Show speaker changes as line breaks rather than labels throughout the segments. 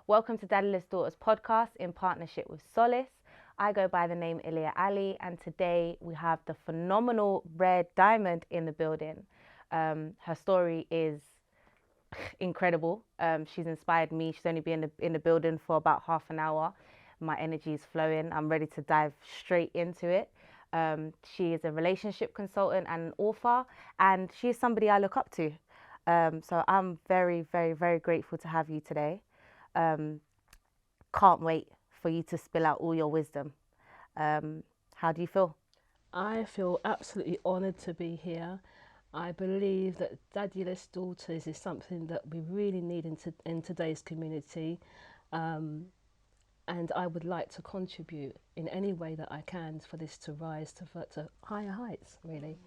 Welcome to Daddyless Daughters podcast in partnership with Solace. I go by the name Ilia Ali, and today we have the phenomenal Red Diamond in the building. Her story is incredible. She's inspired me. She's only been in the building for about half an hour. My energy is flowing. I'm ready to dive straight into it. She is a relationship consultant and an author, and she is somebody I look up to. So I'm very, very, very grateful to have you today. Can't wait for you to spill out all your wisdom. How do you feel?
I feel absolutely honoured to be here. I believe that Daddyless Daughters is something that we really need in today's community. And I would like to contribute in any way that I can for this to rise to higher heights, really.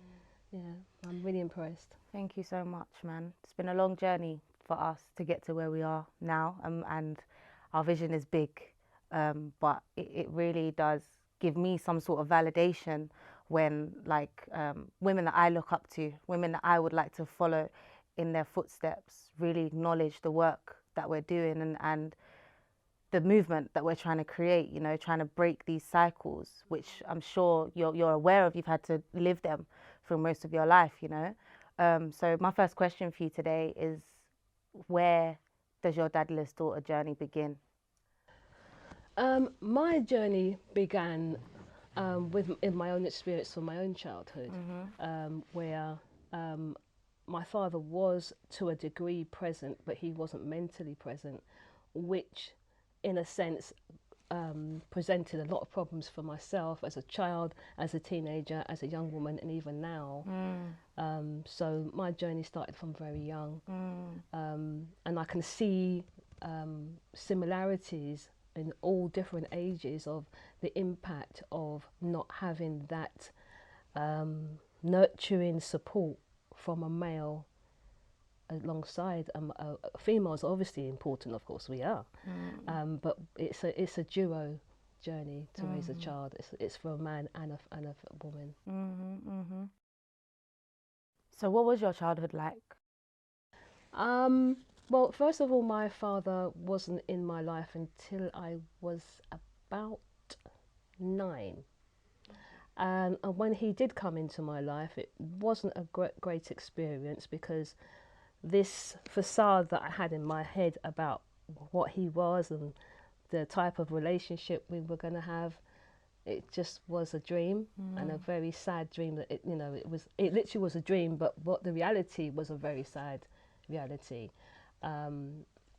Yeah, I'm really impressed.
Thank you so much, man. It's been a long journey for us to get to where we are now, and our vision is big, but it really does give me some sort of validation when, like, women that I look up to, women that I would like to follow in their footsteps, really acknowledge the work that we're doing and the movement that we're trying to create, you know, trying to break these cycles, which I'm sure you're aware of. You've had to live them for most of your life, you know. So my first question for you today is, where does your Daddyless Daughter journey begin?
My journey began in my own experience from my own childhood, where my father was to a degree present, but he wasn't mentally present, which in a sense presented a lot of problems for myself as a child, as a teenager, as a young woman, and even now. So my journey started from very young, and I can see similarities in all different ages of the impact of not having that nurturing support from a male alongside females. Obviously important, of course we are, but it's a duo journey to raise a child. It's for a man and a woman.
So what was your childhood like?
Well, first of all, my father wasn't in my life until I was about 9. And when he did come into my life, it wasn't a great experience, because this facade that I had in my head about what he was and the type of relationship we were going to have, it just was a dream, and a very sad dream. That it literally was a dream, but what the reality was a very sad reality.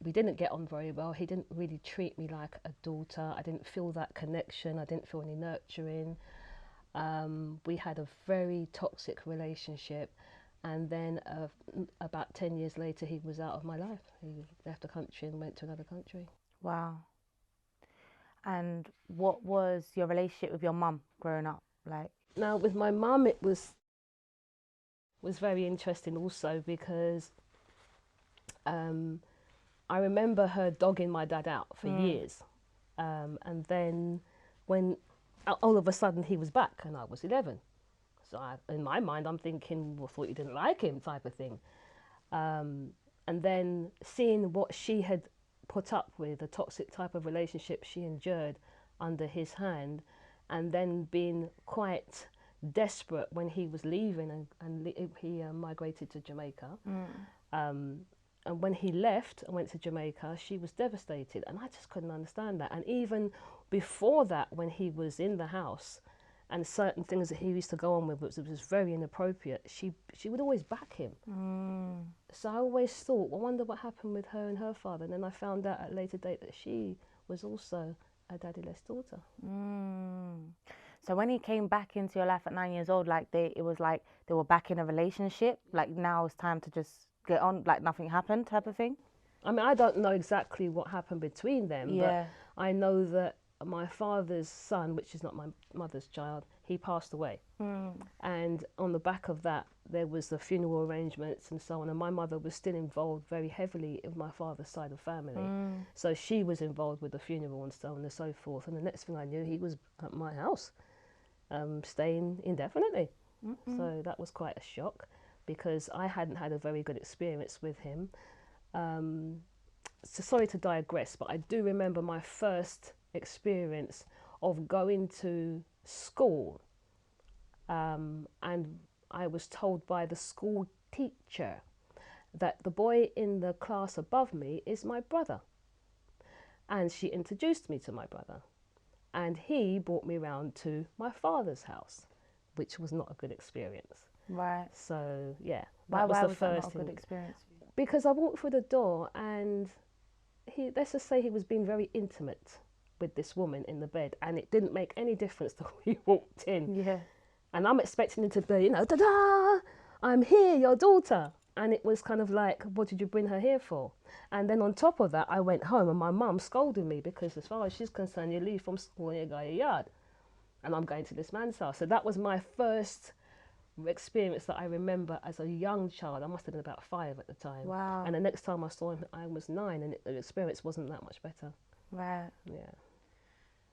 We didn't get on very well. He didn't really treat me like a daughter. I didn't feel that connection. I didn't feel any nurturing. We had a very toxic relationship, and then about 10 years later, he was out of my life. He left the country and went to another country.
Wow. And what was your relationship with your mum growing up like?
Now, with my mum, it was very interesting also, because I remember her dogging my dad out for years. And then when all of a sudden he was back and I was 11. So in my mind, I'm thinking, well, I thought you didn't like him, type of thing. And then seeing what she had put up with, the toxic type of relationship she endured under his hand, and then being quite desperate when he was leaving, and he migrated to Jamaica. And when he left and went to Jamaica, she was devastated, and I just couldn't understand that. And even before that, when he was in the house, and certain things that he used to go on with, which was very inappropriate, she would always back him. So I always thought, well, I wonder what happened with her and her father. And then I found out at a later date that she was also a daddyless daughter.
So when he came back into your life at 9 years old, like it was like they were back in a relationship, like now it's time to just get on, like nothing happened type of thing?
I mean, I don't know exactly what happened between them,
Yeah.
but I know that my father's son, which is not my mother's child, he passed away. And on the back of that, there was the funeral arrangements and so on. And my mother was still involved very heavily in my father's side of family. So she was involved with the funeral and so on and so forth. And the next thing I knew, he was at my house, staying indefinitely. So that was quite a shock, because I hadn't had a very good experience with him. so sorry to digress, but I do remember my first experience of going to school, and I was told by the school teacher that the boy in the class above me is my brother. And she introduced me to my brother. And he brought me round to my father's house, which was not a good experience.
Right.
So, yeah,
Why,
that was
why
the
was that
first
not a good
thing.
experience for you?
Because I walked through the door and let's just say he was being very intimate with this woman in the bed, and it didn't make any difference till we walked in.
Yeah.
And I'm expecting him to be, you know, ta-da, I'm here, your daughter. And it was kind of like, what did you bring her here for? And then on top of that, I went home and my mum scolded me because as far as she's concerned, you leave from school and you go to your yard. And I'm going to this man's house. So that was my first experience that I remember as a young child. I must have been about 5 at the time.
Wow.
And the next time I saw him, I was 9, and the experience wasn't that much better.
Right.
Yeah.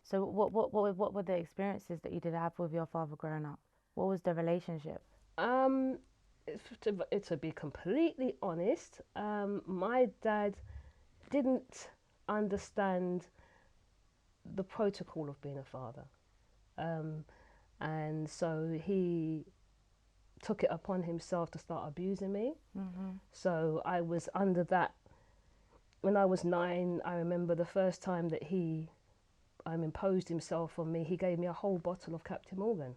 So what were the experiences that you did have with your father growing up? What was the relationship?
Um, to be completely honest, my dad didn't understand the protocol of being a father. And so he took it upon himself to start abusing me.
Mm-hmm.
So I was under that. When I was 9, I remember the first time that he imposed himself on me, he gave me a whole bottle of Captain Morgan.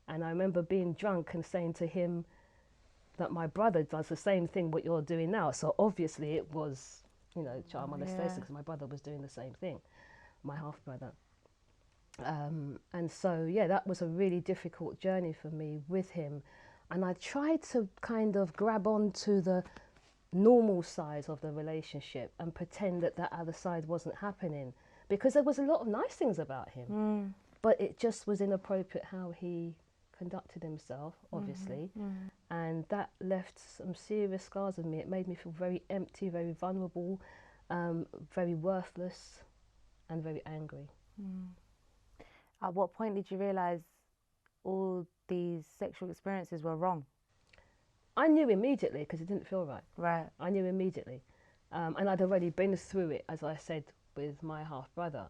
And I remember being drunk and saying to him that my brother does the same thing what you're doing now. So obviously it was, you know, child molestation because my brother was doing the same thing, my half brother. And so, yeah, that was a really difficult journey for me with him. And I tried to kind of grab onto the normal side of the relationship and pretend that that other side wasn't happening, because there was a lot of nice things about him, but it just was inappropriate how he conducted himself, obviously. And that left some serious scars with me. It made me feel very empty, very vulnerable, very worthless, and very angry.
At what point did you realize all these sexual experiences were wrong?
I knew immediately because it didn't feel right.
Right.
I knew immediately. And I'd already been through it, as I said, with my half brother,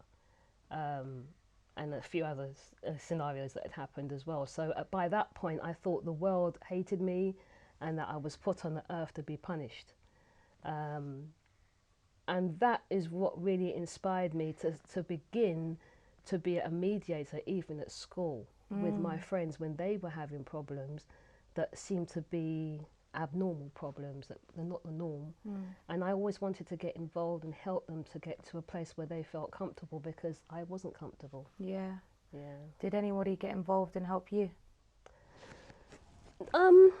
and a few other scenarios that had happened as well. So by that point, I thought the world hated me and that I was put on the earth to be punished. And that is what really inspired me to begin to be a mediator, even at school, with my friends when they were having problems that seemed to be abnormal problems, that they're not the norm. And I always wanted to get involved and help them to get to a place where they felt comfortable, because I wasn't comfortable.
Yeah.
Yeah.
Did anybody get involved and help you?
I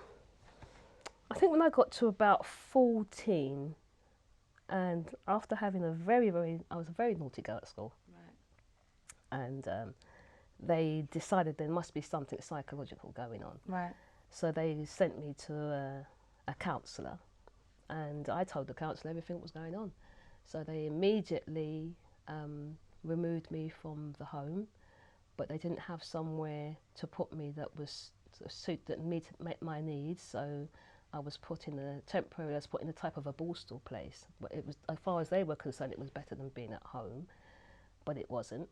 think when I got to about 14, and after having I was a very naughty girl at school. Right. And they decided there must be something psychological going on.
Right.
So they sent me to a counsellor, and I told the counsellor everything that was going on. So they immediately removed me from the home, but they didn't have somewhere to put me that was a suit that met my needs. So I was put in a type of a borstal place. But it was, as far as they were concerned, it was better than being at home, but it wasn't.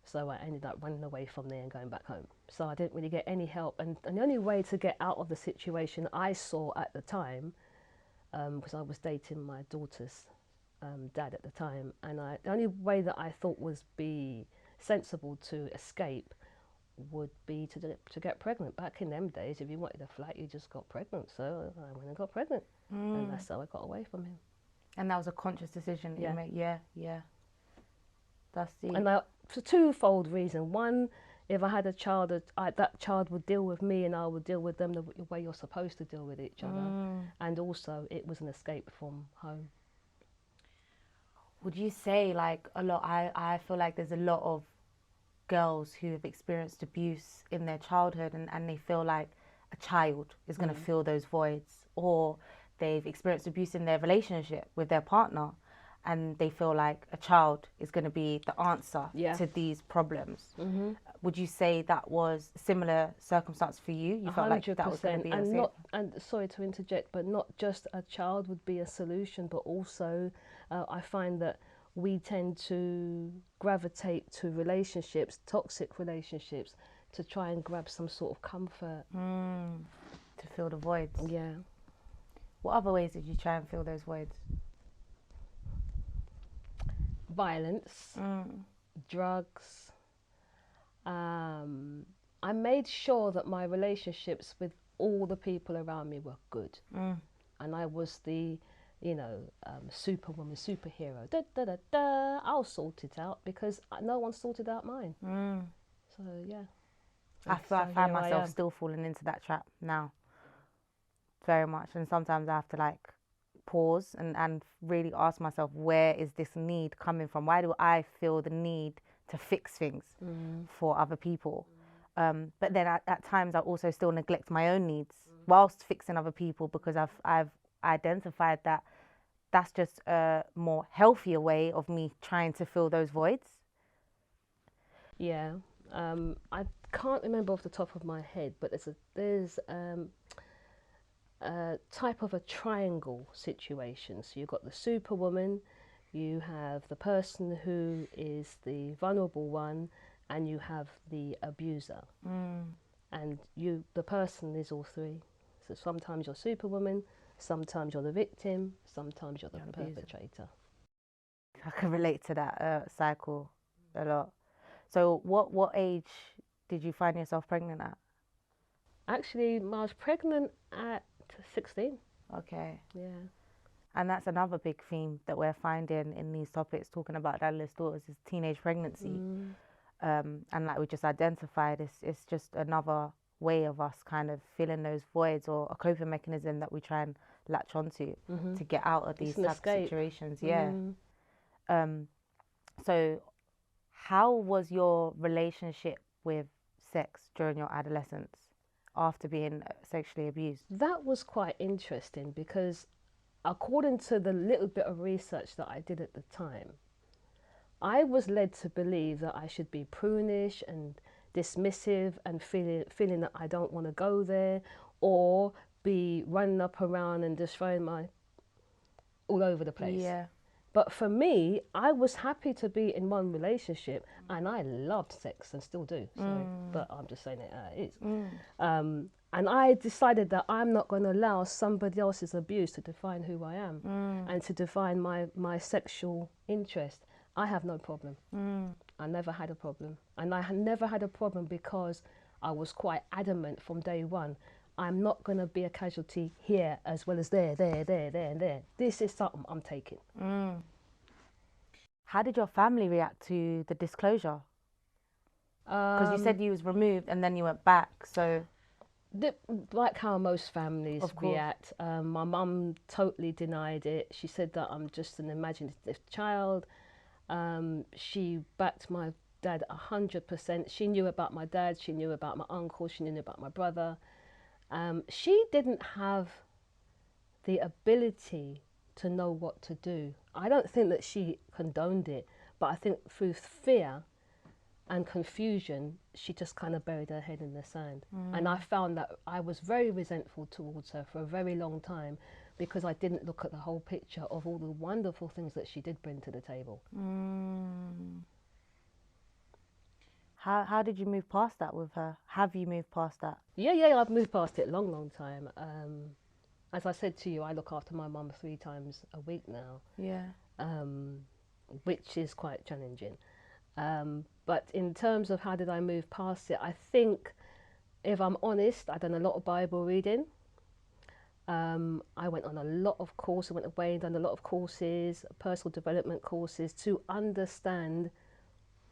So I ended up running away from there and going back home. So I didn't really get any help. And the only way to get out of the situation I saw at the time, because I was dating my daughter's dad at the time, and the only way that I thought was be sensible to escape would be to get pregnant. Back in them days, if you wanted a flat, you just got pregnant. So I went and got pregnant, and that's how I got away from him.
And that was a conscious decision that you made? Yeah, yeah. That's the...
And for twofold reason. One, if I had a child, that child would deal with me and I would deal with them the way you're supposed to deal with each other. And also, it was an escape from home.
Would you say, like, a lot, I feel like there's a lot of girls who have experienced abuse in their childhood, and they feel like a child is going to fill those voids, or they've experienced abuse in their relationship with their partner, and they feel like a child is going to be the answer
Yeah.
to these problems.
Mm-hmm.
Would you say that was a similar circumstance for you? You felt like that was going to
100%.
be
And
your
not, and sorry to interject, but not just a child would be a solution, but also I find that we tend to gravitate to relationships, toxic relationships, to try and grab some sort of comfort.
to fill the voids.
Yeah.
What other ways did you try and fill those voids?
Violence, drugs. I made sure that my relationships with all the people around me were good. And I was the, superwoman, superhero. Da, da, da, da. I'll sort it out because no one sorted out mine. So, yeah.
I find myself still falling into that trap now. Very much. And sometimes I have to like pause and really ask myself, where is this need coming from? Why do I feel the need to fix things for other people? But then at times I also still neglect my own needs whilst fixing other people, because I've identified that that's just a more healthier way of me trying to fill those voids.
Yeah. I can't remember off the top of my head, but there's a type of a triangle situation. So you've got the superwoman, you have the person who is the vulnerable one, and you have the abuser. And the person is all three. So sometimes you're superwoman, sometimes you're the victim, sometimes you're the perpetrator.
I can relate to that cycle a lot. So what age did you find yourself pregnant at?
Actually, I was pregnant at 16.
Okay.
Yeah.
And that's another big theme that we're finding in these topics, talking about dadless daughters, is teenage pregnancy. And like we just identified, it's just another way of us kind of filling those voids, or a coping mechanism that we try and latch onto to get out of these type of situations. Yeah. So how was your relationship with sex during your adolescence after being sexually abused?
That was quite interesting because according to the little bit of research that I did at the time, I was led to believe that I should be prunish and dismissive and feeling that I don't want to go there, or be running up around and just throwing my all over the place.
Yeah.
But for me, I was happy to be in one relationship, and I loved sex and still do. So, but I'm just saying it is. And I decided that I'm not going to allow somebody else's abuse to define who I am and to define my sexual interest. I have no problem. I never had a problem. And I had never had a problem because I was quite adamant from day one. I'm not going to be a casualty here as well as there, and there. This is something I'm taking.
How did your family react to the disclosure? Because you said you was removed and then you went back, so...
Like how most families react. My mum totally denied it. She said that I'm just an imaginative child. She backed my dad 100%. She knew about my dad, she knew about my uncle, she knew about my brother. She didn't have the ability to know what to do. I don't think that she condoned it, but I think through fear and confusion, she just kind of buried her head in the sand. And I found that I was very resentful towards her for a very long time because I didn't look at the whole picture of all the wonderful things that she did bring to the table.
How did you move past that with her? Have you moved past that?
Yeah, I've moved past it a long time. As I said to you, I look after my mum 3 times a week now.
Yeah.
Which is quite challenging. But in terms of how did I move past it, I think, if I'm honest, I've done a lot of Bible reading. I went on a lot of courses, I went away and done a lot of courses, personal development courses, to understand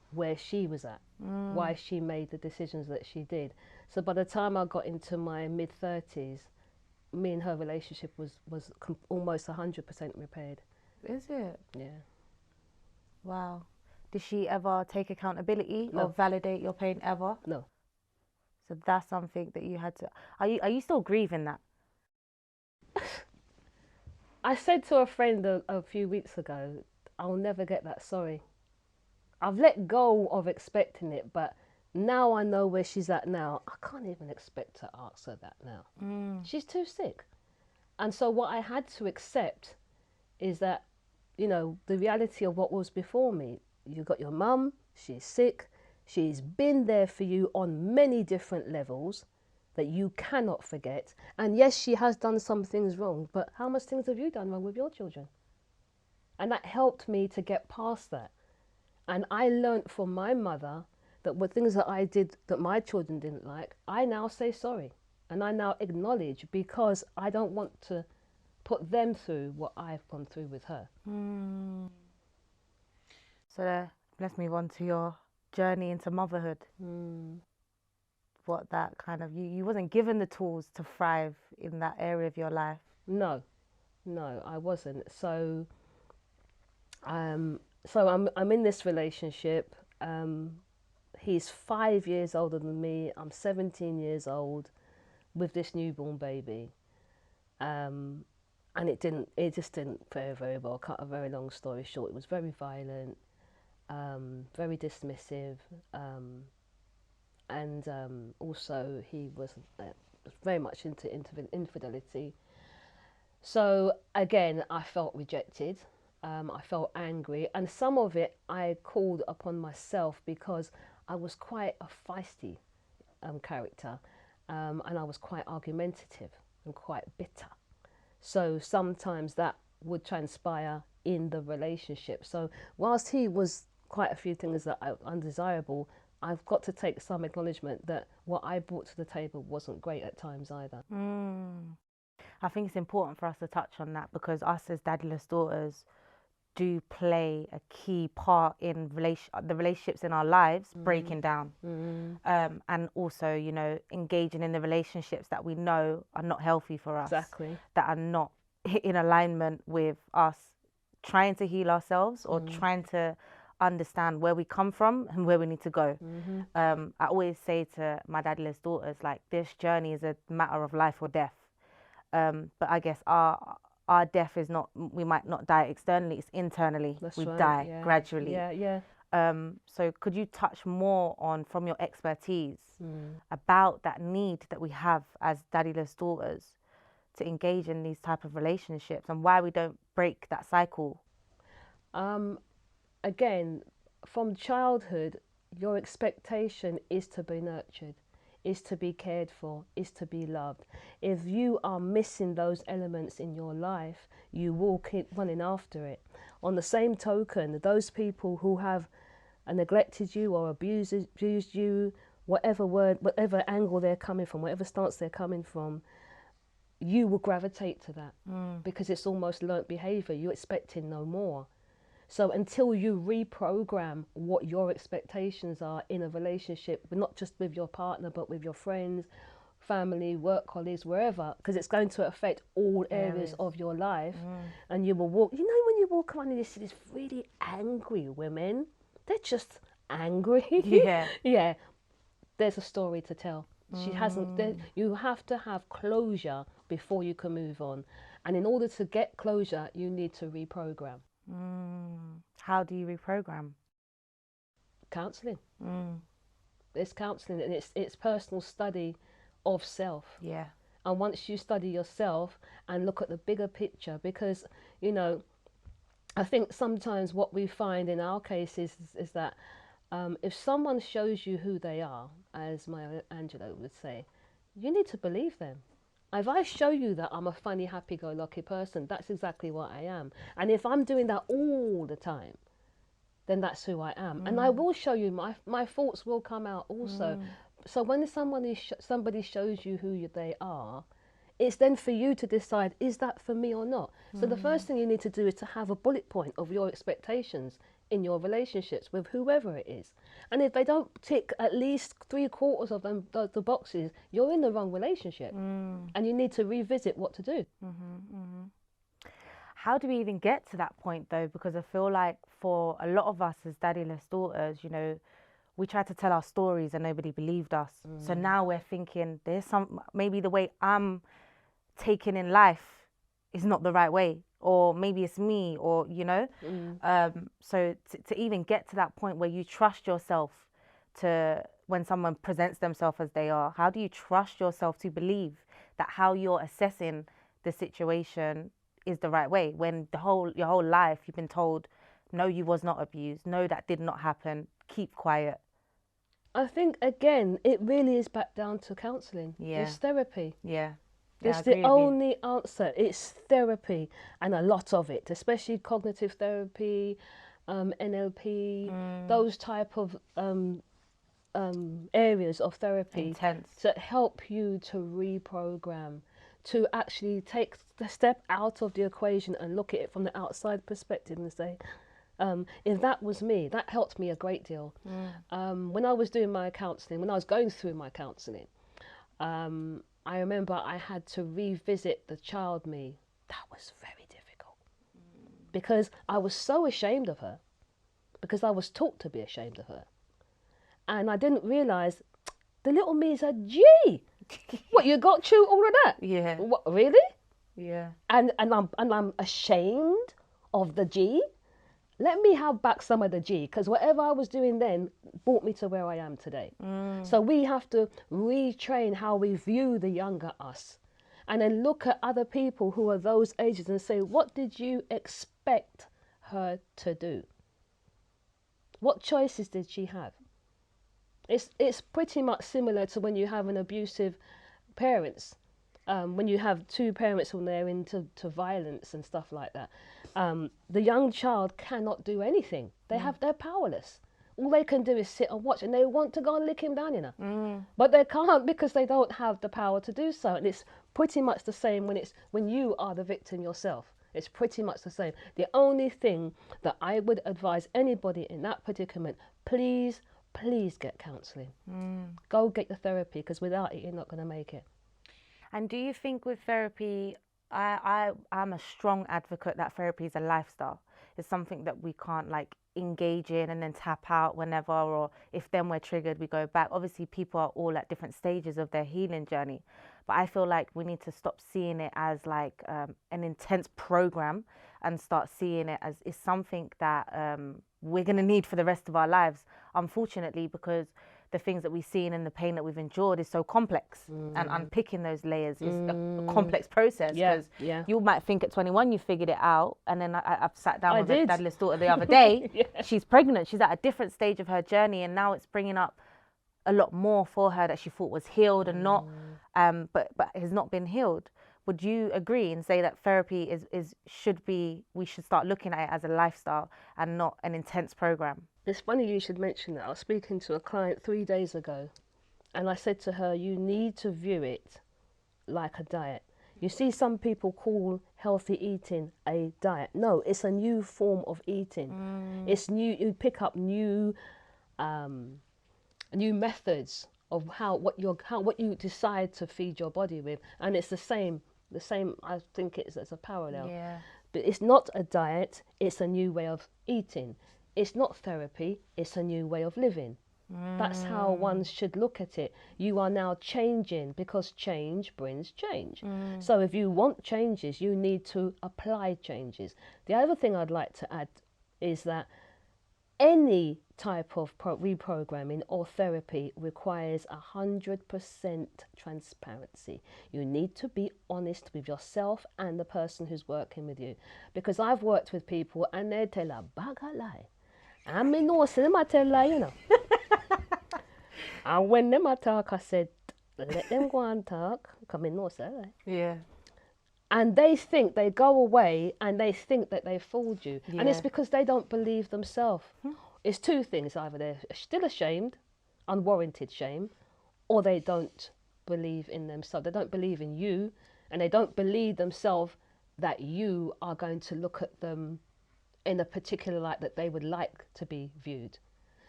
where she was at, why she made the decisions that she did. So by the time I got into my mid-30s, me and her relationship was almost 100% repaired.
Is it?
Yeah.
Wow. Did she ever take accountability
No.
or validate your pain ever?
No.
So that's something that you had to... Are you still grieving that?
I said to a friend a few weeks ago, I'll never get that sorry. I've let go of expecting it, but now I know where she's at now. I can't even expect to ask her that now. She's too sick. And so what I had to accept is that, you know, the reality of what was before me. You got your mum, she's sick, she's been there for you on many different levels that you cannot forget. And yes, she has done some things wrong, but how much things have you done wrong with your children? And that helped me to get past that. And I learned from my mother that what things that I did that my children didn't like, I now say sorry. And I now acknowledge, because I don't want to put them through what I've gone through with her.
So let's move on to your journey into motherhood. What that kind of, you wasn't given the tools to thrive in that area of your life.
No, I wasn't. So I'm in this relationship. He's 5 years older than me. I'm 17 years old with this newborn baby. And it just didn't fare very well. Cut a very long story short, it was very violent, very dismissive, and also he was very much into infidelity. So again, I felt rejected. I felt angry, and some of it I called upon myself because I was quite a feisty character, and I was quite argumentative and quite bitter. So sometimes that would transpire in the relationship. So whilst he was quite a few things that are undesirable, I've got to take some acknowledgement that what I brought to the table wasn't great at times either.
I think it's important for us to touch on that, because us as daddyless daughters do play a key part in the relationships in our lives breaking down, and also, you know, engaging in the relationships that we know are not healthy for us,
Exactly.
that are not in alignment with us trying to heal ourselves or trying to understand where we come from and where we need to go. I always say to my daddyless daughters, like, this journey is a matter of life or death, but I guess our death is not, we might not die externally, it's internally.
That's
we
right,
die
yeah.
gradually.
Yeah.
So could you touch more on, from your expertise, about that need that we have as daddyless daughters to engage in these type of relationships, and why we don't break that cycle?
Again, from childhood, your expectation is to be nurtured, is to be cared for, is to be loved. If you are missing those elements in your life, you will keep running after it. On the same token, those people who have neglected you or abused you, whatever angle they're coming from, whatever stance they're coming from, you will gravitate to that because it's almost learnt behaviour. You're expecting no more. So until you reprogram what your expectations are in a relationship, but not just with your partner, but with your friends, family, work colleagues, wherever, because it's going to affect all areas of your life. And you will walk, you know, when you walk around and you see these really angry women, they're just angry. Yeah. There's a story to tell. She hasn't. You have to have closure before you can move on. And in order to get closure, you need to reprogram.
How do you reprogram?
Counselling. It's counselling, and it's personal study of self.
Yeah.
And once you study yourself and look at the bigger picture, because, you know, I think sometimes what we find in our cases is that if someone shows you who they are, as Maya Angelou would say, you need to believe them. If I show you that I'm a funny, happy-go-lucky person, that's exactly what I am. And if I'm doing that all the time, then that's who I am. And I will show you, my faults will come out also. So when somebody shows you who they are, it's then for you to decide, is that for me or not? So the first thing you need to do is to have a bullet point of your expectations in your relationships with whoever it is. And if they don't tick at least 3/4 of them, the boxes, you're in the wrong relationship. And you need to revisit what to do.
How do we even get to that point though? Because I feel like for a lot of us as daddyless daughters, you know, we tried to tell our stories and nobody believed us. So now we're thinking maybe the way I'm taking in life is not the right way, or maybe it's me, or so to even get to that point where you trust yourself to, when someone presents themselves as they are, how do you trust yourself to believe that how you're assessing the situation is the right way, when your whole life you've been told, no, you was not abused, no, that did not happen, keep quiet?
I think again, it really is back down to counselling.
Yeah.
It's therapy.
Yeah.
It's
I
the
agree with you.
only answer. It's therapy, and a lot of it, especially cognitive therapy, NLP, those type of areas of therapy
Intense.
to help you to reprogram, to actually take the step out of the equation and look at it from the outside perspective and say, if that was me, that helped me a great deal. When I was doing my counselling, when I was going through my counselling, I remember I had to revisit the child me. That was very difficult because I was so ashamed of her, because I was taught to be ashamed of her. And I didn't realise the little me said, gee, what, you got through all of that?
Yeah.
What, really?
Yeah.
And I'm ashamed of the G. Let me have back some of the G, because whatever I was doing then brought me to where I am today. So we have to retrain how we view the younger us, and then look at other people who are those ages and say, what did you expect her to do? What choices did she have? It's pretty much similar to when you have an abusive parents. When you have two parents when they're into violence and stuff like that, the young child cannot do anything. They're powerless. All they can do is sit and watch, and they want to go and lick him down, but they can't because they don't have the power to do so. And it's pretty much the same when you are the victim yourself. It's pretty much the same. The only thing that I would advise anybody in that predicament, please get counselling. Go get the therapy, because without it, you're not going to make it.
And do you think with therapy, I'm a strong advocate that therapy is a lifestyle. It's something that we can't like engage in and then tap out whenever, or if then we're triggered, we go back. Obviously, people are all at different stages of their healing journey. But I feel like we need to stop seeing it as like an intense program and start seeing it as is something that we're going to need for the rest of our lives, unfortunately, because the things that we've seen and the pain that we've endured is so complex, and unpicking those layers is a complex process, because you might think at 21 you figured it out, and then I've sat down with a dadless daughter the other day. She's pregnant, she's at a different stage of her journey, and now it's bringing up a lot more for her that she thought was healed and not, but has not been healed. Would you agree and say that therapy we should start looking at it as a lifestyle and not an intense program?
It's funny you should mention that. I was speaking to a client 3 days ago, and I said to her, you need to view it like a diet. You see, some people call healthy eating a diet. No, it's a new form of eating. It's new. You pick up new methods of what you decide to feed your body with, and it's the same. I think it's a parallel.
Yeah.
But it's not a diet. It's a new way of eating. It's not therapy. It's a new way of living. That's how one should look at it. You are now changing, because change brings change. So if you want changes, you need to apply changes. The other thing I'd like to add is that any type of reprogramming or therapy requires 100% transparency. You need to be honest with yourself and the person who's working with you. Because I've worked with people and they tell a bag of lie. And me know, so them I tell lie, you know. And when them I talk, I said, let them go and talk, because me know, so lie.
Yeah.
And they think, they go away and they think that they fooled you. And it's because they don't believe themselves. It's two things: either they're still ashamed, unwarranted shame, or they don't believe in themselves. They don't believe in you, and they don't believe themselves that you are going to look at them in a particular light that they would like to be viewed.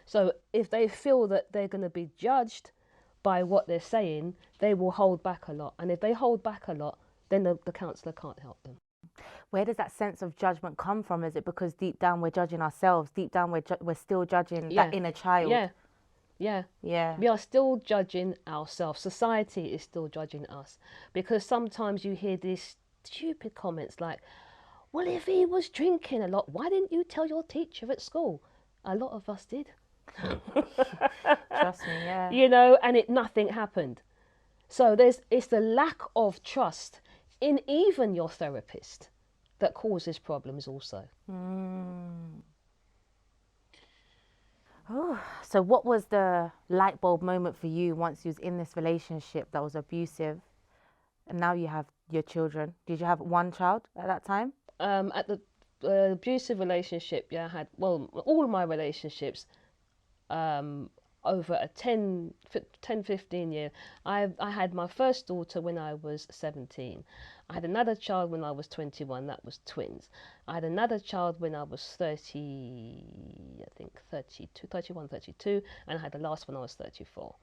So if they feel that they're going to be judged by what they're saying, they will hold back a lot. And if they hold back a lot, then the counsellor can't help them.
Where does that sense of judgment come from? Is it because deep down we're judging ourselves? Deep down we're still judging that inner child?
Yeah.
Yeah.
We are still judging ourselves. Society is still judging us. Because sometimes you hear these stupid comments like, well, if he was drinking a lot, why didn't you tell your teacher at school? A lot of us did.
Trust me, yeah.
You know, and nothing happened. So it's the lack of trust in even your therapist that causes problems also.
Oh, so what was the light bulb moment for you once you was in this relationship that was abusive, and now you have your children? Did you have one child at that time?
At the abusive relationship, yeah, I had, well, all of my relationships, over a 15 year, I had my first daughter when I was 17. I had another child when I was 21, that was twins. I had another child when I was 30, I think 32, 31, 32, and I had the last one I was 34.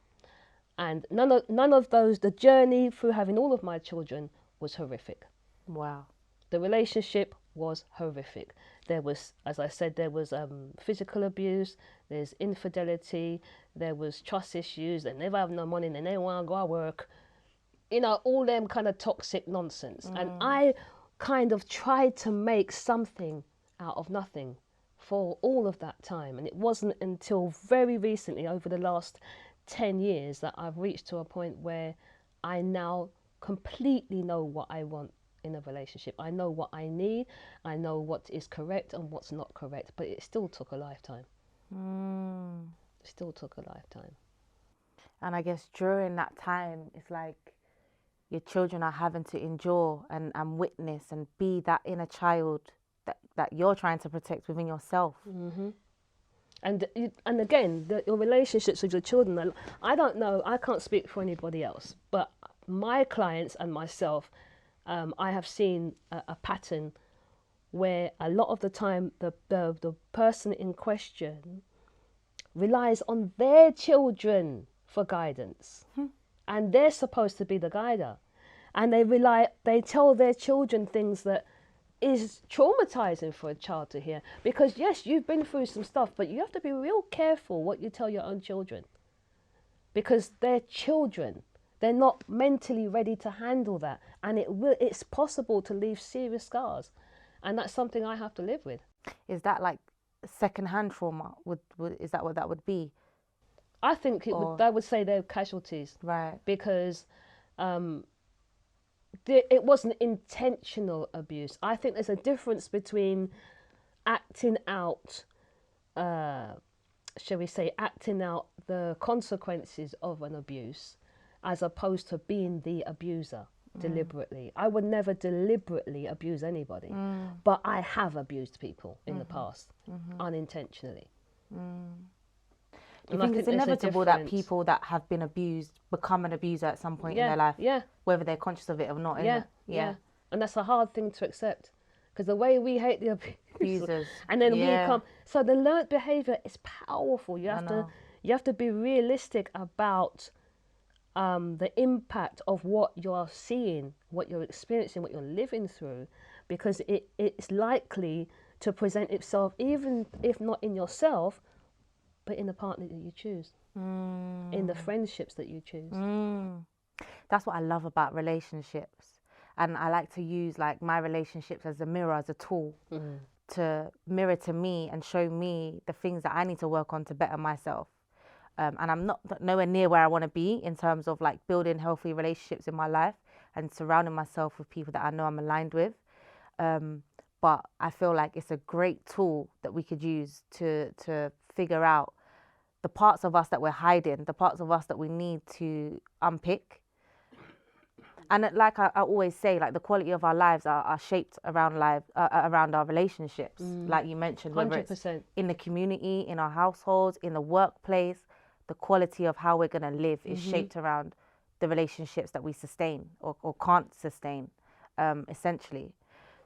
And none of those, the journey through having all of my children was horrific.
Wow.
The relationship was horrific. There was, as I said, there was physical abuse, there's infidelity, there was trust issues, they never have no money, they never want to go to work. You know, all them kind of toxic nonsense. And I kind of tried to make something out of nothing for all of that time. And it wasn't until very recently, over the last 10 years, that I've reached to a point where I now completely know what I want in a relationship. I know what I need, I know what is correct and what's not correct, but it still took a lifetime. It still took a lifetime.
And I guess during that time, it's like your children are having to endure and witness and be that inner child that you're trying to protect within yourself.
And again, your relationships with your children, I don't know, I can't speak for anybody else, but my clients and myself, I have seen a pattern where a lot of the time the person in question relies on their children for guidance. And they're supposed to be the guider. And they tell their children things that is traumatizing for a child to hear. Because yes, you've been through some stuff, but you have to be real careful what you tell your own children. Because they're children. They're not mentally ready to handle that. And it's possible to leave serious scars. And that's something I have to live with.
Is that like secondhand trauma? Is that what that would be?
I think I would say they're casualties.
Right.
Because it wasn't intentional abuse. I think there's a difference between acting out, shall we say, acting out the consequences of an abuse, as opposed to being the abuser deliberately. I would never deliberately abuse anybody, but I have abused people in the past, unintentionally.
Do you think it's inevitable that people that have been abused become an abuser at some point in their life?
Yeah.
Whether they're conscious of it or not, isn't it?
Yeah. And that's a hard thing to accept. Because the way we hate the
Abusers.
and then we come. So the learned behaviour is powerful. You have to be realistic about the impact of what you're seeing, what you're experiencing, what you're living through, because it's likely to present itself, even if not in yourself, but in the partner that you choose, in the friendships that you choose.
That's what I love about relationships. And I like to use like my relationships as a mirror, as a tool to mirror to me and show me the things that I need to work on to better myself. And I'm not nowhere near where I want to be in terms of like building healthy relationships in my life and surrounding myself with people that I know I'm aligned with. But I feel like it's a great tool that we could use to figure out the parts of us that we're hiding, the parts of us that we need to unpick. And like I always say, like the quality of our lives are shaped around around our relationships, like you mentioned, whether
100%.
it's in the community, in our households, in the workplace. The quality of how we're going to live is shaped around the relationships that we sustain or can't sustain, essentially.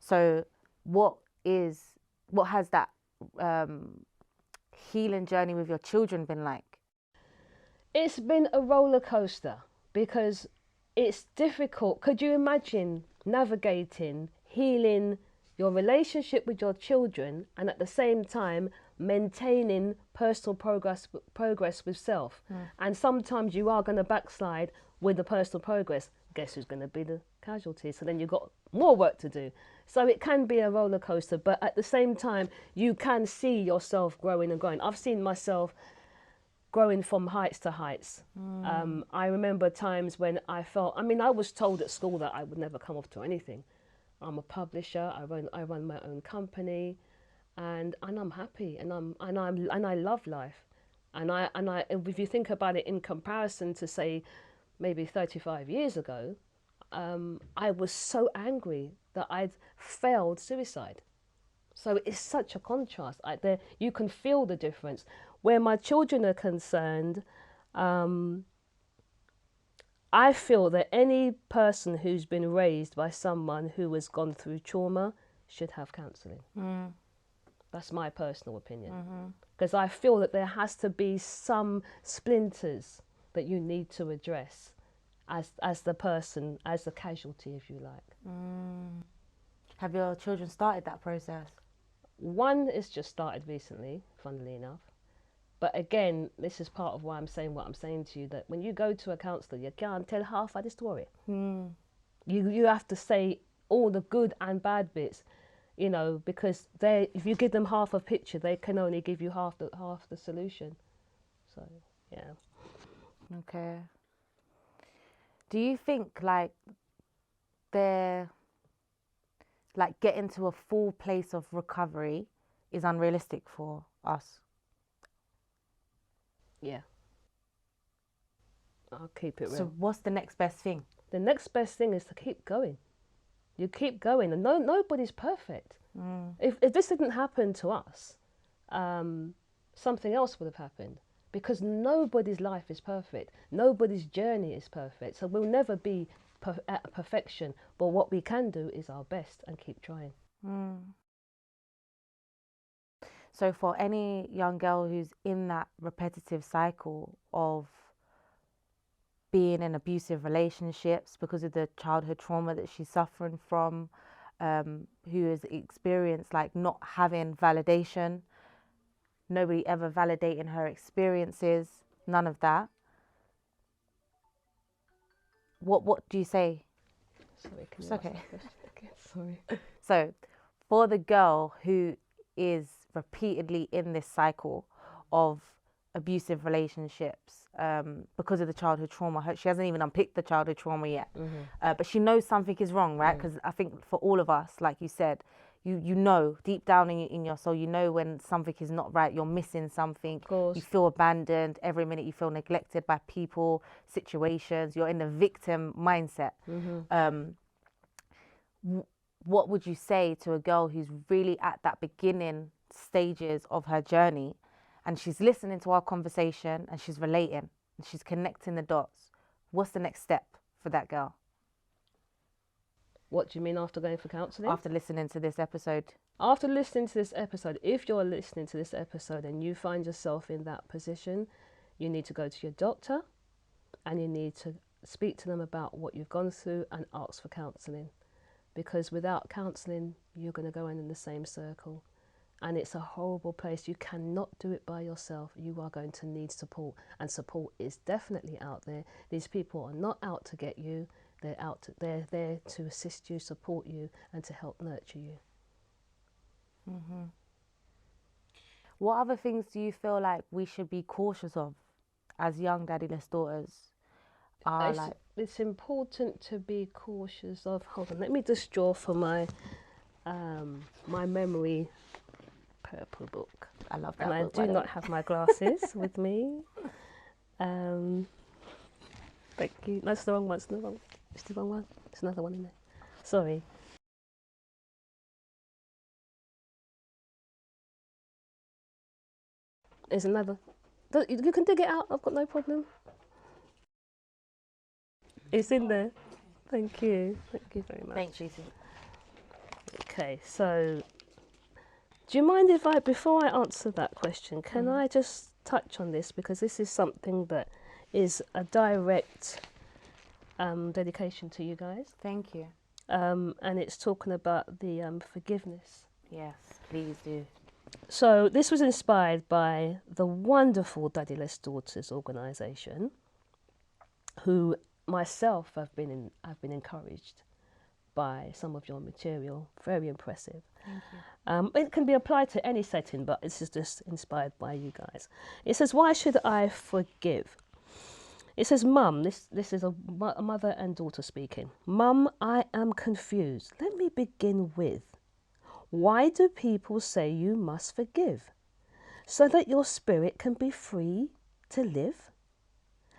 So what has that healing journey with your children been like?
It's been a roller coaster because it's difficult. Could you imagine navigating, healing your relationship with your children and at the same time maintaining personal progress with self? And sometimes you are going to backslide with the personal progress. guess who's going to be the casualty? So then you've got more work to do. So it can be a roller coaster, but at the same time, you can see yourself growing and growing. I've seen myself growing from heights to heights. I remember times when I felt, I mean, I was told at school that I would never come off to anything. I'm a publisher. I run my own company, and I'm happy, and I love life, and if you think about it in comparison to say maybe 35 years ago, I was so angry that I'd failed suicide. So it's such a contrast. There, you can feel the difference. Where my children are concerned, I feel that any person who's been raised by someone who has gone through trauma should have counselling. That's my personal opinion. Because I feel that there has to be some splinters that you need to address as the person, as the casualty, if you like.
Have your children started that process?
One has just started recently, funnily enough. But again, this is part of why I'm saying what I'm saying to you, that when you go to a counsellor, you can't tell half of the story. You have to say all the good and bad bits, you know, because if you give them half a picture, they can only give you half the solution. So, yeah.
Okay. Do you think like getting to a full place of recovery is unrealistic for us?
Yeah. I'll keep it real.
So what's the next best thing?
The next best thing is to keep going. You keep going, and nobody's perfect. If this didn't happen to us, something else would have happened, because nobody's life is perfect. Nobody's journey is perfect. So we'll never be at perfection, but what we can do is our best and keep trying.
So for any young girl who's in that repetitive cycle of being in abusive relationships because of the childhood trauma that she's suffering from, who has experienced like not having validation, nobody ever validating her experiences, none of that, what do you say?
Sorry, can
It's
you ask
okay.
that question again? Sorry.
So for the girl who is repeatedly in this cycle of abusive relationships because of the childhood trauma, she hasn't even unpicked the childhood trauma yet, but she knows something is wrong, right? Because I think for all of us, like you said, you know deep down in your soul, you know when something is not right, you're missing something.
Of course.
You feel abandoned every minute, you feel neglected by people, situations, you're in the victim mindset. What would you say to a girl who's really at that beginning stages of her journey, and she's listening to our conversation and she's relating and she's connecting the dots? What's the next step for that girl?
What do you mean after going for counselling?
After listening to this episode.
After listening to this episode, if you're listening to this episode and you find yourself in that position, you need to go to your doctor and you need to speak to them about what you've gone through and ask for counselling. Because without counselling, you're going to go in the same circle. And it's a horrible place. You cannot do it by yourself. You are going to need support. And support is definitely out there. These people are not out to get you. They're there to assist you, support you, and to help nurture you.
What other things do you feel like we should be cautious of as young daddyless daughters?
It's important to be cautious of. Hold on, let me just draw for my my memory purple book.
I love that
and
book,
I do not have my glasses with me. Thank you. That's the wrong one. It's the wrong one. There's another one in there. Sorry. There's another. You can dig it out. I've got no problem. It's in there. Thank you. Thank you very much.
Thanks, Lucy.
Okay, so do you mind if before I answer that question, can I just touch on this, because this is something that is a direct dedication to you guys.
Thank you.
And it's talking about the forgiveness.
Yes, please do.
So this was inspired by the wonderful Daddyless Daughters organisation, who myself, I've been encouraged by some of your material. Very impressive.
Thank you.
It can be applied to any setting, but this is just inspired by you guys. It says, why should I forgive? It says, Mum, this is a mother and daughter speaking. Mum, I am confused. Let me begin with, why do people say you must forgive? So that your spirit can be free to live?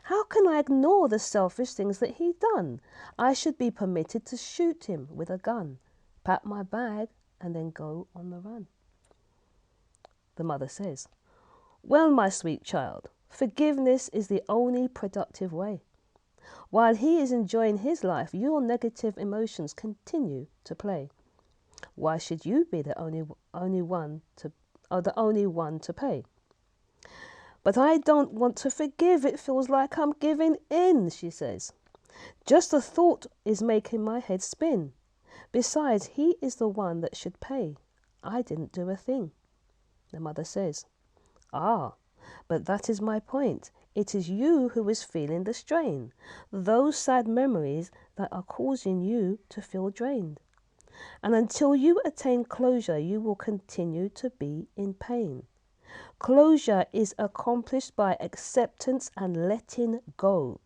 How can I ignore the selfish things that he done? I should be permitted to shoot him with a gun, pack my bag, and then go on the run. The mother says, well, my sweet child, forgiveness is the only productive way. While he is enjoying his life, your negative emotions continue to play. Why should you be the only one to pay? But I don't want to forgive. It feels like I'm giving in, she says. Just the thought is making my head spin. Besides, he is the one that should pay. I didn't do a thing. The mother says, ah, but that is my point. It is you who is feeling the strain. Those sad memories that are causing you to feel drained. And until you attain closure, you will continue to be in pain. Closure is accomplished by acceptance and letting go.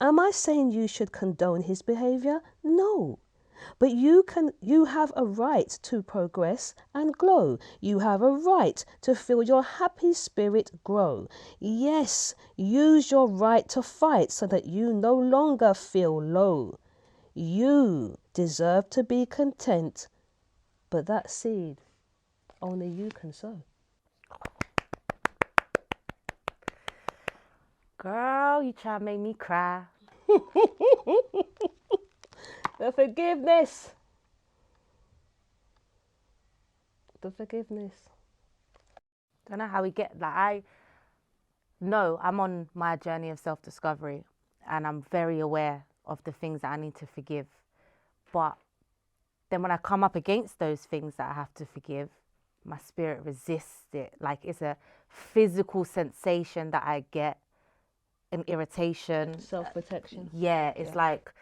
Am I saying you should condone his behavior? No. But you have a right to progress and glow. You have a right to feel your happy spirit grow. Yes, use your right to fight so that you no longer feel low. You deserve to be content, but that seed only you can sow.
Girl, you try to make me cry.
The forgiveness. The forgiveness.
Don't know how we get that. I know I'm on my journey of self-discovery and I'm very aware of the things that I need to forgive. But then when I come up against those things that I have to forgive, my spirit resists it. Like it's a physical sensation that I get, an irritation.
Self-protection.
Yeah, it's like,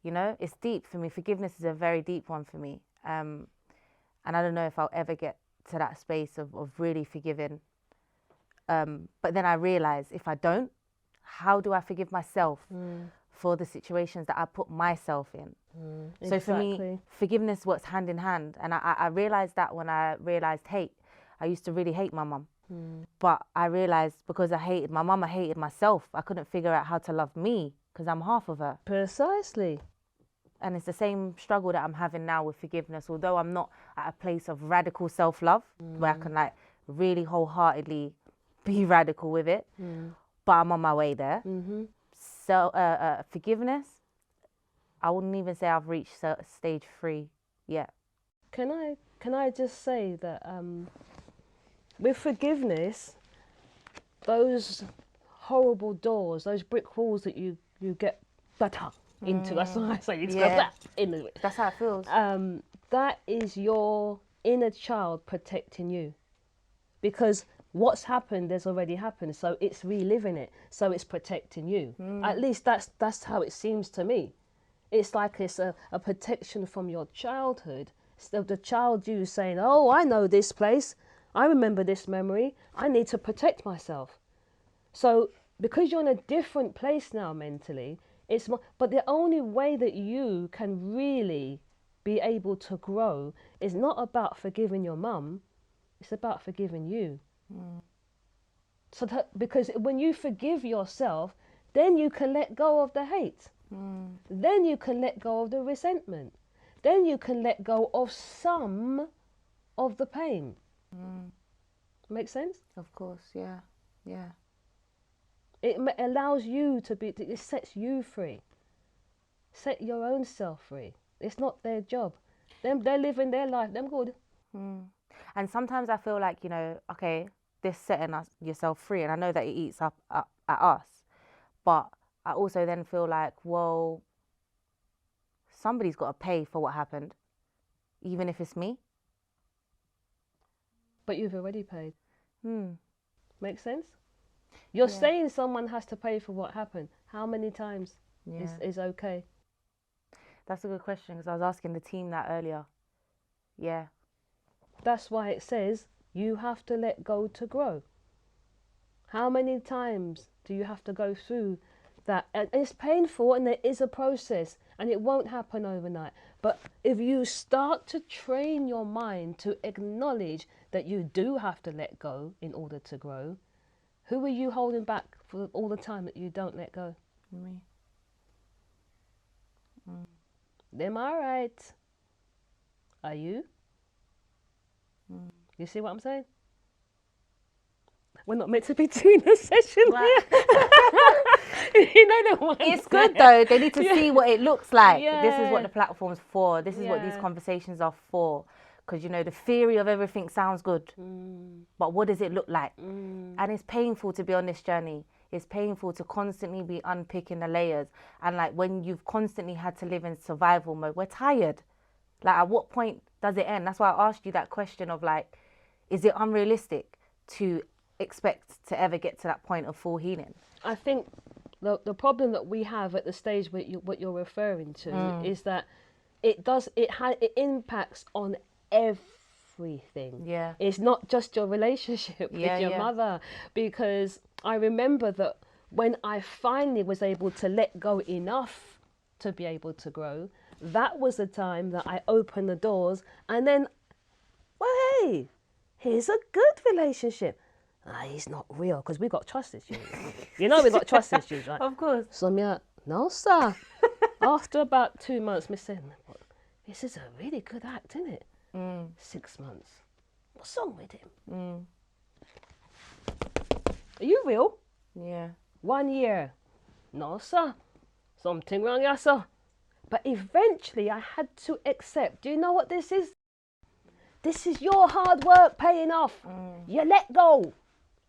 you know, it's deep for me. Forgiveness is a very deep one for me. And I don't know if I'll ever get to that space of really forgiving. But then I realize if I don't, how do I forgive myself for the situations that I put myself in? So for me, forgiveness works hand in hand. And I realized that when I realized hate. I used to really hate my mum. But I realized because I hated my mum, I hated myself. I couldn't figure out how to love me because I'm half of her.
Precisely.
And it's the same struggle that I'm having now with forgiveness. Although I'm not at a place of radical self-love where I can like really wholeheartedly be radical with it, but I'm on my way there. So forgiveness, I wouldn't even say I've reached stage 3 yet.
Can I just say that with forgiveness, those horrible doors, those brick walls that you get better into, that's why I say you just go back into it.
That's how it feels.
That is your inner child protecting you, because what's happened has already happened, so it's reliving it, so it's protecting you. At least that's how it seems to me. It's like it's a protection from your childhood. So the child you saying, oh, I know this place, I remember this memory, I need to protect myself. So because you're in a different place now mentally, but the only way that you can really be able to grow is not about forgiving your mum, it's about forgiving you. So because when you forgive yourself, then you can let go of the hate. Then you can let go of the resentment. Then you can let go of some of the pain. Make sense?
Of course, yeah.
It allows you to be, it sets you free. Set your own self free. It's not their job. They're living their life, them good.
And sometimes I feel like, you know, okay, this setting yourself free, and I know that it eats up at us, but I also then feel like, well, somebody's got to pay for what happened, even if it's me.
But you've already paid. Makes sense? You're saying someone has to pay for what happened. How many times?
Yeah.
is okay.
That's a good question because I was asking the team that earlier. Yeah.
That's why it says you have to let go to grow. How many times do you have to go through that? And it's painful, and there is a process, and it won't happen overnight. But if you start to train your mind to acknowledge that you do have to let go in order to grow, who are you holding back for all the time that you don't let go?
Me.
Am I right? Are you?
Mm.
You see what I'm saying? We're not meant to be doing a session here. You know the one.
It's good though. They need to see what it looks like. This is what
Yeah.
the platform's for. This is what these
Yeah.
conversations are for. Because, you know, the theory of everything sounds good. But what does it look like? And it's painful to be on this journey. It's painful to constantly be unpicking the layers. And like when you've constantly had to live in survival mode, we're tired. Like at what point does it end? That's why I asked you that question of like, is it unrealistic to expect to ever get to that point of full healing?
I think the problem that we have at the stage what you're referring to is that it impacts on everything.
Yeah.
It's not just your relationship with your mother, because I remember that when I finally was able to let go enough to be able to grow, that was the time that I opened the doors, and then, well, hey, here's a good relationship. He's not real, because we got trust issues. You know we got trust issues, right?
Of course.
So me, no sir. After about 2 months, me saying, this is a really good act, isn't it? 6 months. What's wrong with him? Are you real?
Yeah.
1 year. No sir. Something wrong, yes sir. But eventually I had to accept, do you know what this is? This is your hard work paying off. You let go.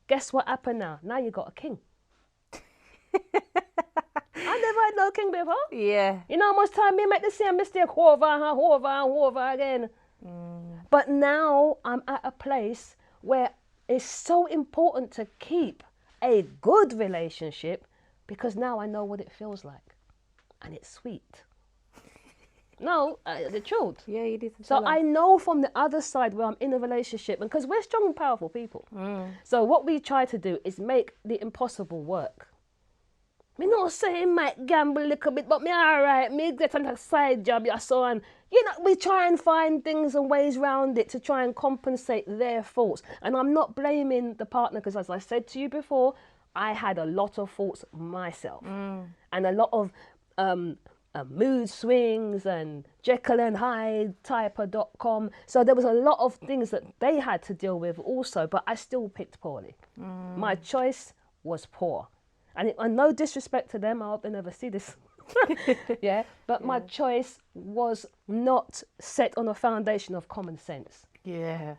Guess what happened now? Now you got a king. I never had no king before.
Yeah.
You know how much time me make the same mistake over again. But now I'm at a place where it's so important to keep a good relationship, because now I know what it feels like. And it's sweet. No, the truth.
Yeah, you did.
So I know from the other side where I'm in a relationship, and because we're strong and powerful people. So what we try to do is make the impossible work. Me not saying might gamble a little bit, but me alright, me get on a side job, yeah, so on. You know, we try and find things and ways around it to try and compensate their faults. And I'm not blaming the partner, because as I said to you before, I had a lot of faults myself. And a lot of mood swings and Jekyll and Hyde type.com. So there was a lot of things that they had to deal with also, but I still picked poorly. My choice was poor. And no disrespect to them, I hope they never see this. Yeah, but my choice was not set on a foundation of common sense.
Yeah.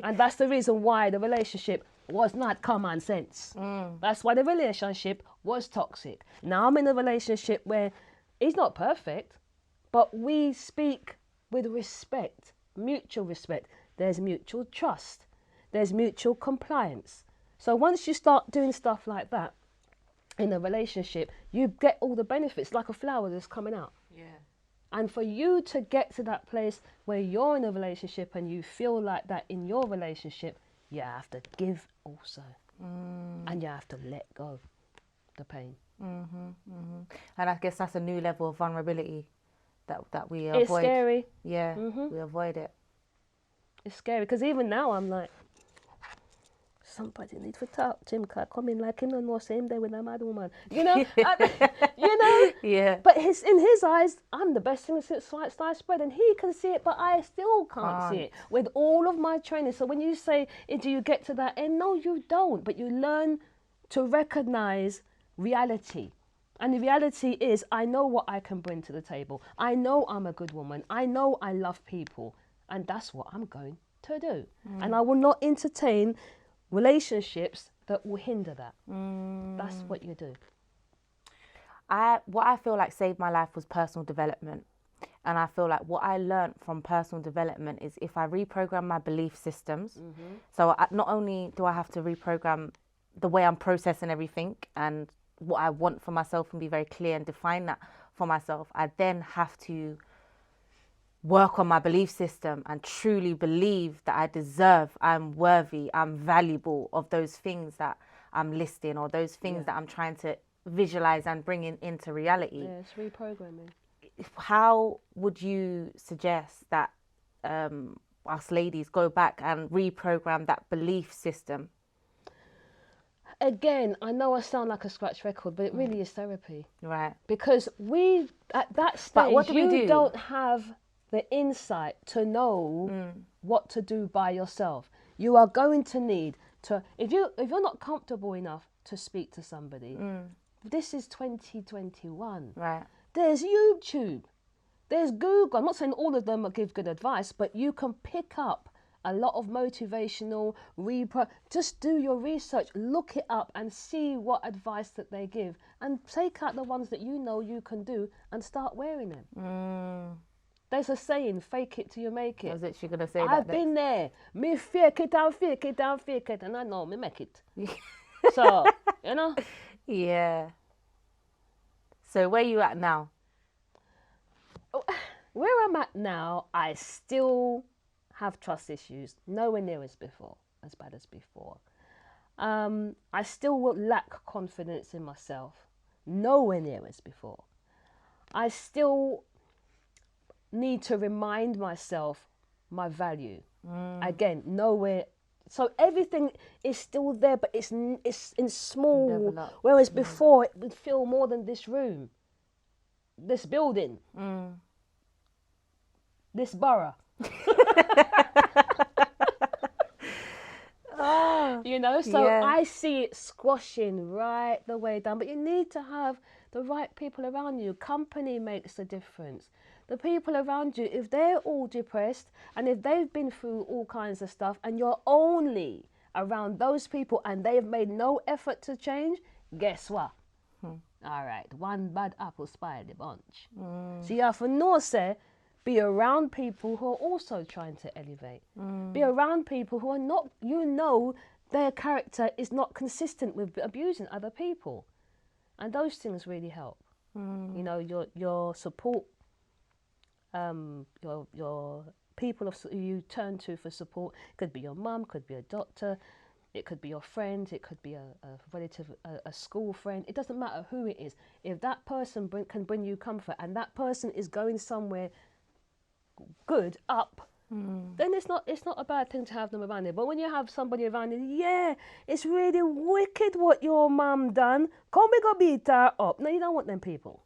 And that's the reason why the relationship was not common sense. That's why the relationship was toxic. Now I'm in a relationship where he's not perfect, but we speak with respect, mutual respect. There's mutual trust. There's mutual compliance. So once you start doing stuff like that in a relationship, you get all the benefits, like a flower that's coming out.
Yeah.
And for you to get to that place where you're in a relationship and you feel like that in your relationship, you have to give also. And you have to let go the pain.
And I guess that's a new level of vulnerability that we avoid.
It's scary.
Yeah, we avoid it.
It's scary, because even now I'm like, somebody need to talk to him, cause come in like him and know same day with a mad woman. You know? You know?
Yeah.
But in his eyes, I'm the best thing since sliced bread, and he can see it, but I still can't see it with all of my training. So when you say, do you get to that end? No, you don't. But you learn to recognize reality. And the reality is, I know what I can bring to the table. I know I'm a good woman. I know I love people. And that's what I'm going to do. And I will not entertain relationships that will hinder that. That's what you do.
What I feel like saved my life was personal development. And I feel like what I learned from personal development is if I reprogram my belief systems, so not only do I have to reprogram the way I'm processing everything and what I want for myself and be very clear and define that for myself, I then have to work on my belief system and truly believe that I deserve, I'm worthy, I'm valuable of those things that I'm listing, or those things that I'm trying to visualize and bring into reality.
Yeah, it's reprogramming.
How would you suggest that us ladies go back and reprogram that belief system?
Again, I know I sound like a scratch record, but it really is therapy.
Right.
Because we, at that stage,
But what do we
you
do?
don't have the insight to know what to do by yourself. You are going to need to, if you're not comfortable enough to speak to somebody, this is 2021.
Right.
There's YouTube, there's Google. I'm not saying all of them give good advice, but you can pick up a lot of motivational just do your research, look it up and see what advice that they give, and take out the ones that you know you can do and start wearing them. There's a saying, fake it till you make
I
it.
was literally going to say
I've
that.
been there. Me fake it and fake it and fake it, and I know me make it. So, you know.
Yeah. So where you at now?
Where I'm at now, I still have trust issues, nowhere near as bad as before. I still will lack confidence in myself, nowhere near as before. I still need to remind myself my value. Again, nowhere. So everything is still there, but it's in small.
Develop.
Whereas before, it would feel more than this room, this building, this borough. You know, so
yeah.
I see it squashing right the way down. But you need to have the right people around you. Company makes a difference. The people around you, if they're all depressed and if they've been through all kinds of stuff and you're only around those people and they've made no effort to change, guess what? All right, one bad apple spoiled the bunch. So you have to know, say, be around people who are also trying to elevate. Be around people who are not, you know, their character is not consistent with abusing other people. And those things really help. You know, your support, your people who you turn to for support. It could be your mum, could be a doctor, it could be your friend, it could be a relative, a school friend. It doesn't matter who it is. If that person can bring you comfort and that person is going somewhere good up, then it's not a bad thing to have them around you. But when you have somebody around you, yeah, it's really wicked what your mum done. Come we go beat her up. No, you don't want them people.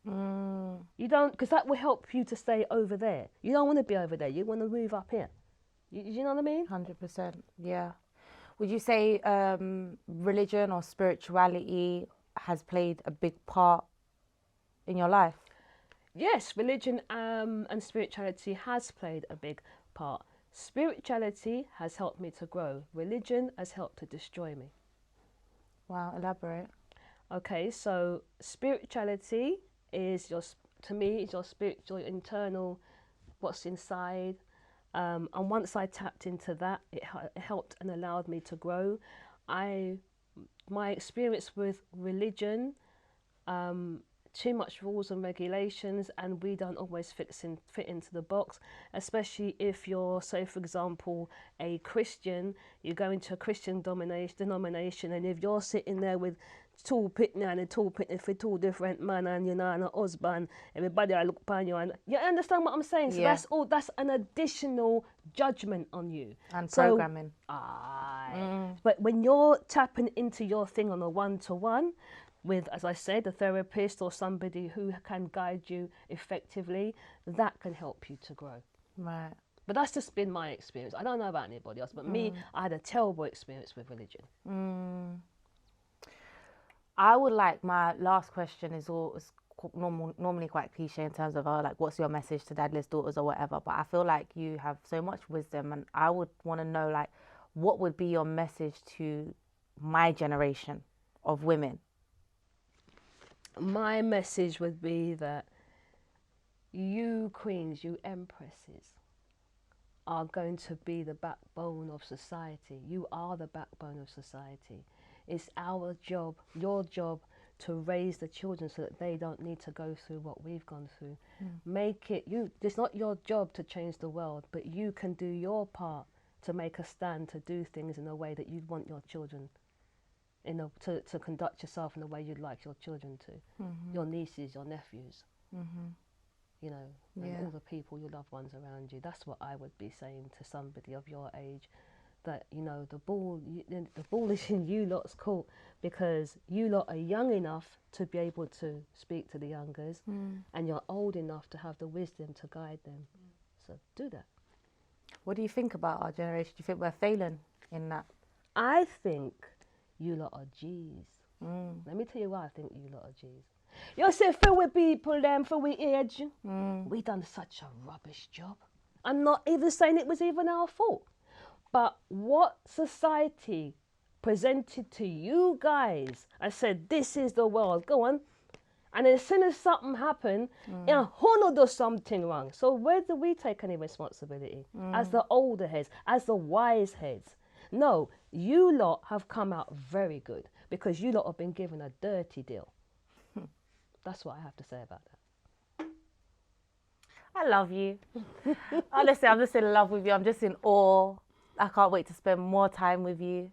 You don't, because that will help you to stay over there. You don't want to be over there. You want to move up here. You know what I mean?
100%. Yeah. Would you say religion or spirituality has played a big part in your life?
Yes, religion and spirituality has played a big part. Spirituality has helped me to grow. Religion has helped to destroy me.
Wow, elaborate.
Okay, so spirituality is to me, is your spiritual internal, what's inside. And once I tapped into that, it helped and allowed me to grow. My experience with religion, too much rules and regulations, and we don't always fit into the box, especially if you're, say for example, a Christian. You go into a Christian denomination, and if you're sitting there with two pitney and two pitney for two different men, and you're not a husband, everybody I look upon you, and you understand what I'm saying? So
Yeah.
that's an additional judgment on you
And programming.
But when you're tapping into your thing on a one-to-one with, as I said, a therapist or somebody who can guide you effectively, that can help you to grow.
Right.
But that's just been my experience. I don't know about anybody else, but me, I had a terrible experience with religion.
I would like, my last question is normally quite cliche in terms of like, what's your message to dadless daughters or whatever, but I feel like you have so much wisdom, and I would want to know, like, what would be your message to my generation of women?
My message would be that you queens, you empresses, are going to be the backbone of society. You are the backbone of society. It's our job, your job, to raise the children so that they don't need to go through what we've gone through. Make it it's not your job to change the world, but you can do your part to make a stand, to do things in a way that you'd want your children, to conduct yourself in the way you'd like your children to, your nieces, your nephews, you know, and all the people, your loved ones around you. That's what I would be saying to somebody of your age, that, you know, the ball is in you lot's court, because you lot are young enough to be able to speak to the youngers, and you're old enough to have the wisdom to guide them. So do that.
What do you think about our generation? Do you think we're failing in that?
I think you lot are G's. Let me tell you why I think you lot are G's. You say for we people, for we age, we done such a rubbish job. I'm not even saying it was even our fault. But what society presented to you guys, I said, this is the world, go on. And as soon as something happened, who does something wrong. So where do we take any responsibility? As the older heads, as the wise heads? No, you lot have come out very good, because you lot have been given a dirty deal. That's what I have to say about that.
I love you. Honestly, I'm just in love with you. I'm just in awe. I can't wait to spend more time with you.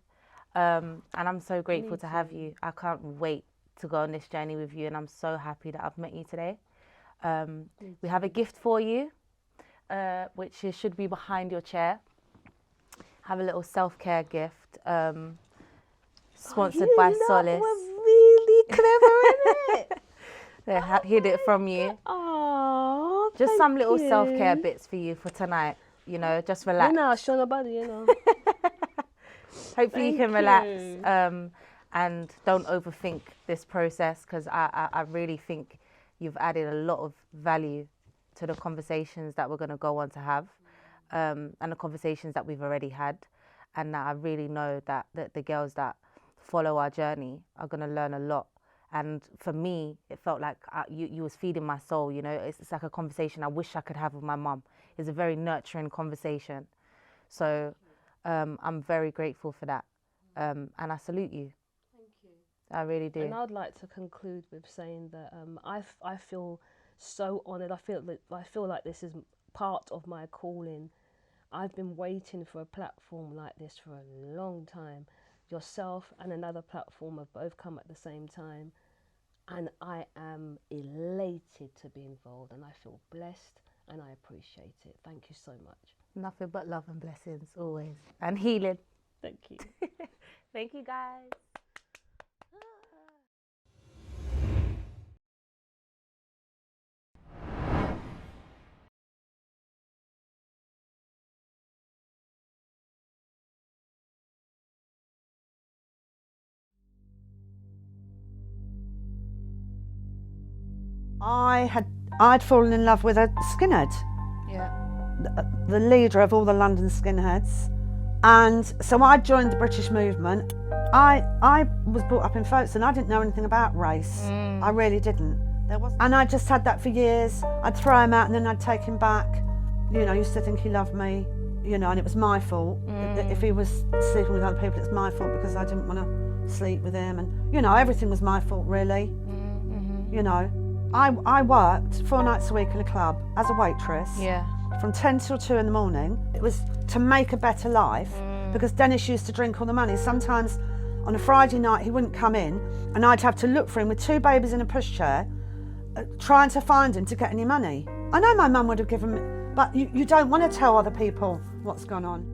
And I'm so grateful to have you. I can't wait to go on this journey with you, and I'm so happy that I've met you today. We have a gift for you, which should be behind your chair. Have a little self-care gift, sponsored by Solace.
We're really clever, innit?
They hid it from you.
Oh,
just some little self-care bits for you for tonight. You know, just relax.
You know, show nobody, you know.
Hopefully you can relax and don't overthink this process, because I really think you've added a lot of value to the conversations that we're going to go on to have, and the conversations that we've already had. And I really know that the girls that follow our journey are going to learn a lot. And for me, it felt like you was feeding my soul, you know. It's like a conversation I wish I could have with my mum. It's a very nurturing conversation. So I'm very grateful for that. And I salute you.
Thank you.
I really do.
And I'd like to conclude with saying that I feel so honoured. I feel like this is part of my calling. I've been waiting for a platform like this for a long time. Yourself and another platform have both come at the same time, and I am elated to be involved, and I feel blessed, and I appreciate it. Thank you so much.
Nothing but love and blessings always, and healing.
Thank you.
Thank you, guys.
I'd fallen in love with a skinhead, the leader of all the London skinheads, and so I joined the British movement. I was brought up in Folkestone. I didn't know anything about race. I really didn't. And I just had that for years. I'd throw him out and then I'd take him back. You know, I used to think he loved me, you know, and it was my fault. If he was sleeping with other people, it's my fault because I didn't want to sleep with him, and you know, everything was my fault really. You know, I worked 4 nights a week in a club as a waitress. From 10 till 2 in the morning. It was to make a better life, because Dennis used to drink all the money. Sometimes on a Friday night he wouldn't come in, and I'd have to look for him with 2 babies in a pushchair, trying to find him to get any money. I know my mum would have given me, but you don't want to tell other people what's gone on.